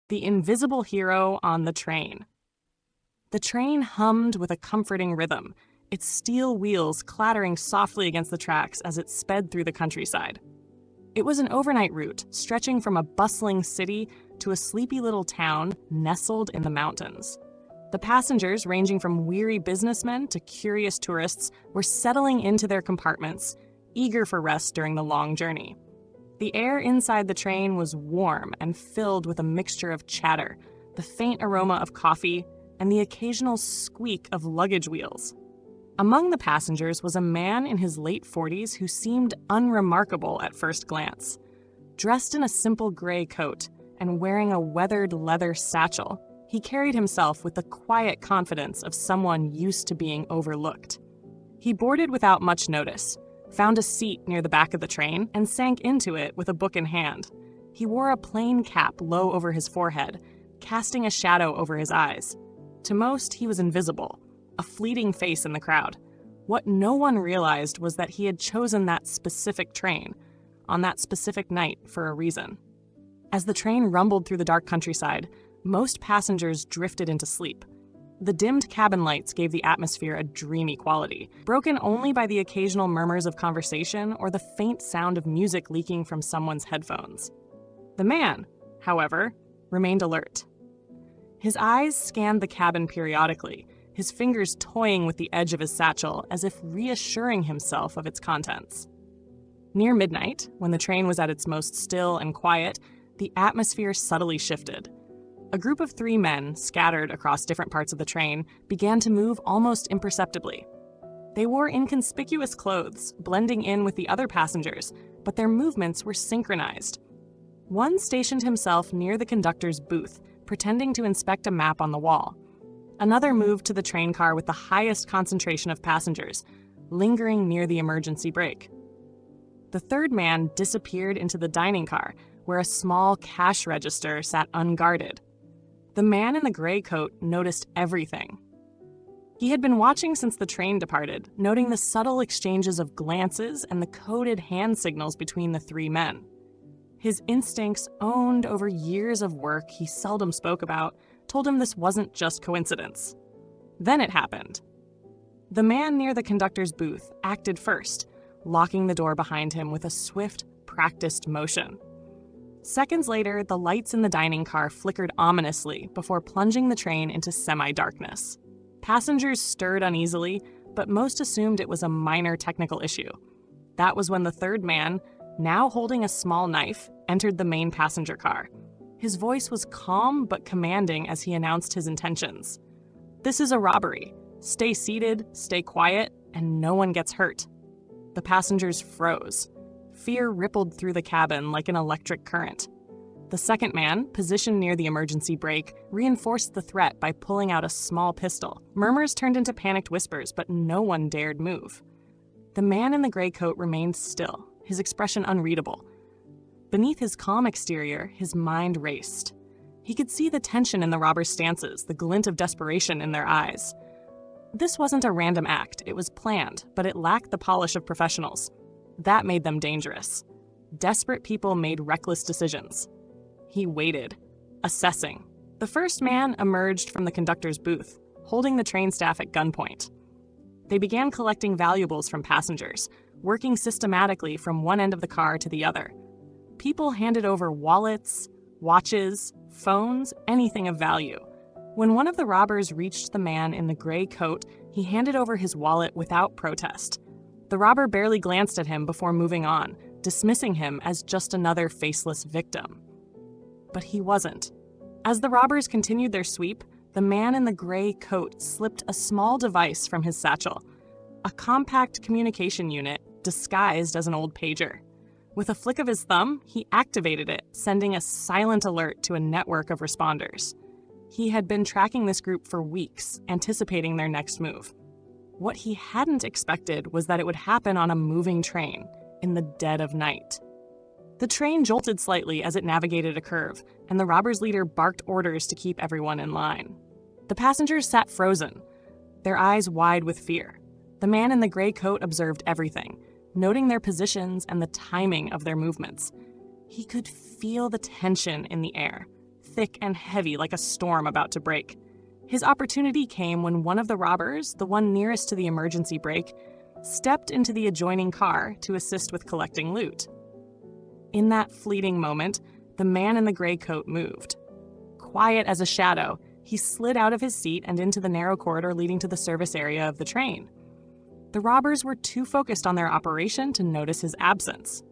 The invisible hero on the train. The train hummed with a comforting rhythm, its steel wheels clattering softly against the tracks as it sped through the countryside. It was an overnight route, stretching from a bustling city to a sleepy little town nestled in the mountains. The passengers, ranging from weary businessmen to curious tourists, were settling into their compartments, eager for rest during the long journey. The air inside the train was warm and filled with a mixture of chatter, the faint aroma of coffee, and the occasional squeak of luggage wheels. Among the passengers was a man in his late 40s who seemed unremarkable at first glance. Dressed in a simple gray coat and wearing a weathered leather satchel, he carried himself with the quiet confidence of someone used to being overlooked. He boarded without much notice, found a seat near the back of the train, and sank into it with a book in hand. He wore a plain cap low over his forehead, casting a shadow over his eyes. To most, he was invisible, a fleeting face in the crowd. What no one realized was that he had chosen that specific train, on that specific night, for a reason. As the train rumbled through the dark countryside, most passengers drifted into sleep. The dimmed cabin lights gave the atmosphere a dreamy quality, broken only by the occasional murmurs of conversation or the faint sound of music leaking from someone's headphones. The man, however, remained alert. His eyes scanned the cabin periodically, his fingers toying with the edge of his satchel as if reassuring himself of its contents. Near midnight, when the train was at its most still and quiet, the atmosphere subtly shifted. A group of 3 men, scattered across different parts of the train, began to move almost imperceptibly. They wore inconspicuous clothes, blending in with the other passengers, but their movements were synchronized. One stationed himself near the conductor's booth, pretending to inspect a map on the wall. Another moved to the train car with the highest concentration of passengers, lingering near the emergency brake. The third man disappeared into the dining car, where a small cash register sat unguarded. The man in the gray coat noticed everything. He had been watching since the train departed, noting the subtle exchanges of glances and the coded hand signals between the 3 men. His instincts, owned over years of work he seldom spoke about, told him this wasn't just coincidence. Then it happened. The man near the conductor's booth acted first, locking the door behind him with a swift, practiced motion. Seconds later, the lights in the dining car flickered ominously before plunging the train into semi-darkness. Passengers stirred uneasily, but most assumed it was a minor technical issue. That was when the third man, now holding a small knife, entered the main passenger car. His voice was calm but commanding as he announced his intentions. "This is a robbery. Stay seated, stay quiet, and no one gets hurt." The passengers froze. Fear rippled through the cabin like an electric current. The second man, positioned near the emergency brake, reinforced the threat by pulling out a small pistol. Murmurs turned into panicked whispers, but no one dared move. The man in the gray coat remained still, his expression unreadable. Beneath his calm exterior, his mind raced. He could see the tension in the robbers' stances, the glint of desperation in their eyes. This wasn't a random act, it was planned, but it lacked the polish of professionals. That made them dangerous. Desperate people made reckless decisions. He waited, assessing. The first man emerged from the conductor's booth, holding the train staff at gunpoint. They began collecting valuables from passengers, working systematically from one end of the car to the other. People handed over wallets, watches, phones, anything of value. When one of the robbers reached the man in the gray coat, he handed over his wallet without protest. The robber barely glanced at him before moving on, dismissing him as just another faceless victim. But he wasn't. As the robbers continued their sweep, the man in the gray coat slipped a small device from his satchel, a compact communication unit disguised as an old pager. With a flick of his thumb, he activated it, sending a silent alert to a network of responders. He had been tracking this group for weeks, anticipating their next move. What he hadn't expected was that it would happen on a moving train, in the dead of night. The train jolted slightly as it navigated a curve, and the robbers' leader barked orders to keep everyone in line. The passengers sat frozen, their eyes wide with fear. The man in the gray coat observed everything, noting their positions and the timing of their movements. He could feel the tension in the air, thick and heavy like a storm about to break. His opportunity came when one of the robbers, the one nearest to the emergency brake, stepped into the adjoining car to assist with collecting loot. In that fleeting moment, the man in the gray coat moved. Quiet as a shadow, he slid out of his seat and into the narrow corridor leading to the service area of the train. The robbers were too focused on their operation to notice his absence.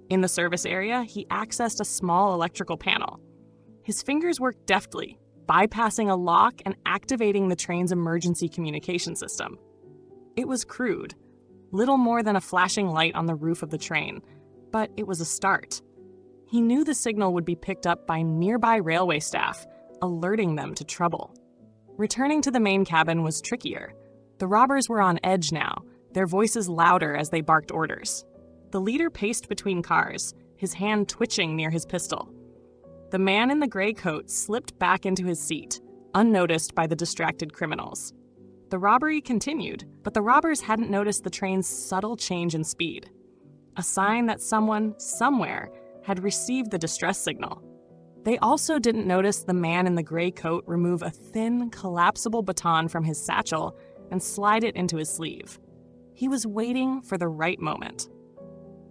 In the service area, he accessed a small electrical panel. His fingers worked deftly, bypassing a lock and activating the train's emergency communication system. It was crude, little more than a flashing light on the roof of the train, but it was a start. He knew the signal would be picked up by nearby railway staff, alerting them to trouble. Returning to the main cabin was trickier. The robbers were on edge now, their voices louder as they barked orders. The leader paced between cars, his hand twitching near his pistol. The man in the gray coat slipped back into his seat, unnoticed by the distracted criminals. The robbery continued, but the robbers hadn't noticed the train's subtle change in speed. A sign that someone, somewhere, had received the distress signal. They also didn't notice the man in the gray coat remove a thin, collapsible baton from his satchel and slide it into his sleeve. He was waiting for the right moment.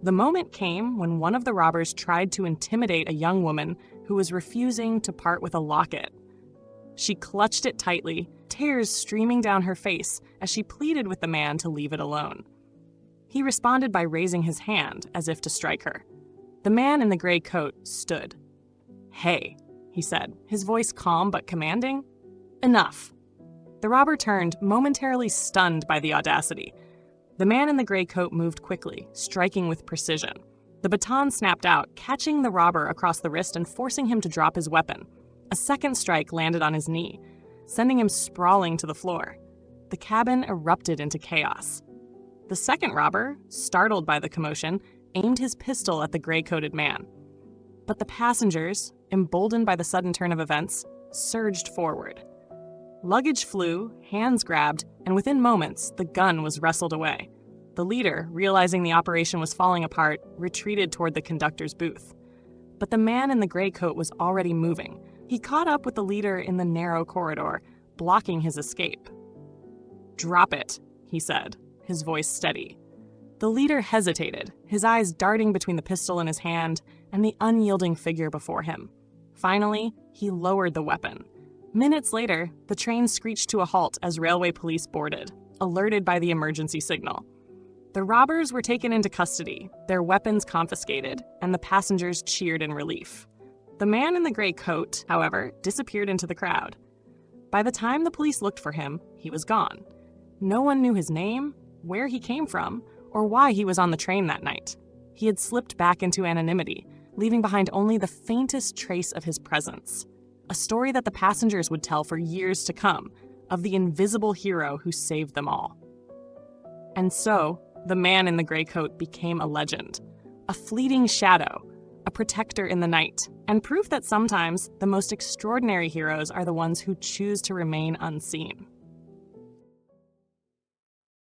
The moment came when one of the robbers tried to intimidate a young woman who was refusing to part with a locket. She clutched it tightly, tears streaming down her face as she pleaded with the man to leave it alone. He responded by raising his hand as if to strike her. The man in the gray coat stood. "Hey," he said, his voice calm but commanding. "Enough." The robber turned, momentarily stunned by the audacity. The man in the gray coat moved quickly, striking with precision. The baton snapped out, catching the robber across the wrist and forcing him to drop his weapon. A second strike landed on his knee, sending him sprawling to the floor. The cabin erupted into chaos. The second robber, startled by the commotion, aimed his pistol at the gray-coated man. But the passengers, emboldened by the sudden turn of events, surged forward. Luggage flew, hands grabbed, and within moments, the gun was wrestled away. The leader, realizing the operation was falling apart, retreated toward the conductor's booth. But the man in the gray coat was already moving. He caught up with the leader in the narrow corridor, blocking his escape. "Drop it," he said, his voice steady. The leader hesitated, his eyes darting between the pistol in his hand and the unyielding figure before him. Finally, he lowered the weapon. Minutes later, the train screeched to a halt as railway police boarded, alerted by the emergency signal. The robbers were taken into custody, their weapons confiscated, and the passengers cheered in relief. The man in the gray coat, however, disappeared into the crowd. By the time the police looked for him, he was gone. No one knew his name, where he came from, or why he was on the train that night. He had slipped back into anonymity, leaving behind only the faintest trace of his presence. A story that the passengers would tell for years to come, of the invisible hero who saved them all. And so, the man in the gray coat became a legend, a fleeting shadow, a protector in the night, and proof that sometimes the most extraordinary heroes are the ones who choose to remain unseen.